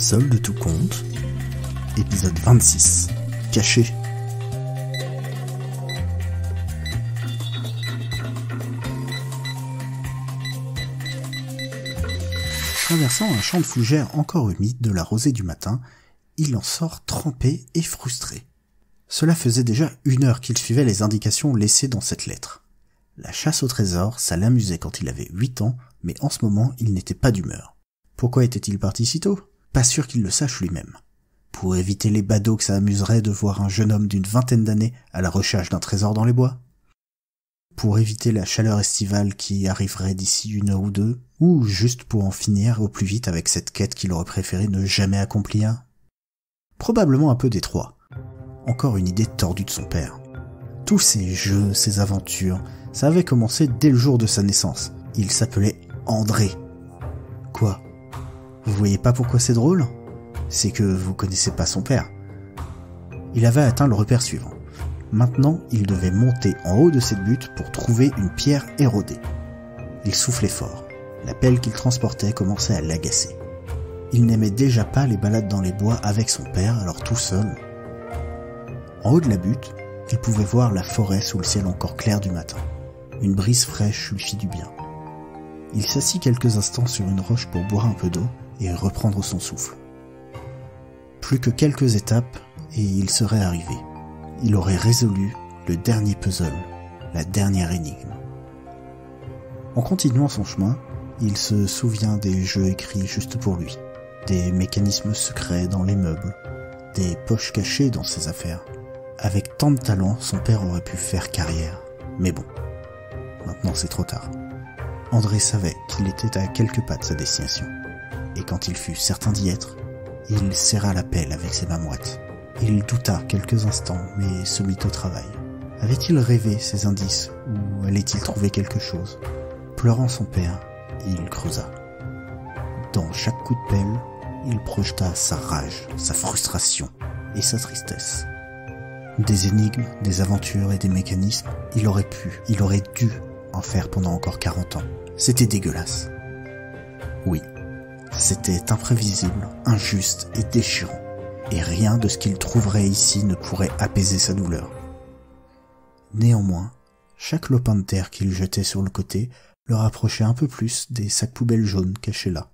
Solde tout compte, épisode 26, caché. Traversant un champ de fougères encore humide de la rosée du matin, il en sort trempé et frustré. Cela faisait déjà 1 heure qu'il suivait les indications laissées dans cette lettre. La chasse au trésor, ça l'amusait quand il avait 8 ans, mais en ce moment, il n'était pas d'humeur. Pourquoi était-il parti si tôt ? Pas sûr qu'il le sache lui-même. Pour éviter les badauds que ça amuserait de voir un jeune homme d'une 20aine d'années à la recherche d'un trésor dans les bois ? Pour éviter la chaleur estivale qui arriverait d'ici 1 heure ou 2, ou juste pour en finir au plus vite avec cette quête qu'il aurait préféré ne jamais accomplir ? Probablement un peu des trois. Encore une idée tordue de son père. Tous ces jeux, ces aventures, ça avait commencé dès le jour de sa naissance. Il s'appelait André. Quoi ? Vous voyez pas pourquoi c'est drôle ? C'est que vous connaissez pas son père. Il avait atteint le repère suivant. Maintenant, il devait monter en haut de cette butte pour trouver une pierre érodée. Il soufflait fort. La pelle qu'il transportait commençait à l'agacer. Il n'aimait déjà pas les balades dans les bois avec son père, alors tout seul. En haut de la butte, il pouvait voir la forêt sous le ciel encore clair du matin. Une brise fraîche lui fit du bien. Il s'assit quelques instants sur une roche pour boire un peu d'eau et reprendre son souffle. Plus que quelques étapes et il serait arrivé. Il aurait résolu le dernier puzzle, la dernière énigme. En continuant son chemin, il se souvient des jeux écrits juste pour lui, des mécanismes secrets dans les meubles, des poches cachées dans ses affaires. Avec tant de talent, son père aurait pu faire carrière. Mais bon, maintenant c'est trop tard. André savait qu'il était à quelques pas de sa destination. Et quand il fut certain d'y être, il serra la pelle avec ses mains moites. Il douta quelques instants, mais se mit au travail. Avait-il rêvé ces indices, ou allait-il trouver quelque chose ? Pleurant son père, il creusa. Dans chaque coup de pelle, il projeta sa rage, sa frustration et sa tristesse. Des énigmes, des aventures et des mécanismes, il aurait dû en faire pendant encore 40 ans. C'était dégueulasse. Oui, c'était imprévisible, injuste et déchirant. Et rien de ce qu'il trouverait ici ne pourrait apaiser sa douleur. Néanmoins, chaque lopin de terre qu'il jetait sur le côté le rapprochait un peu plus des sacs poubelles jaunes cachés là.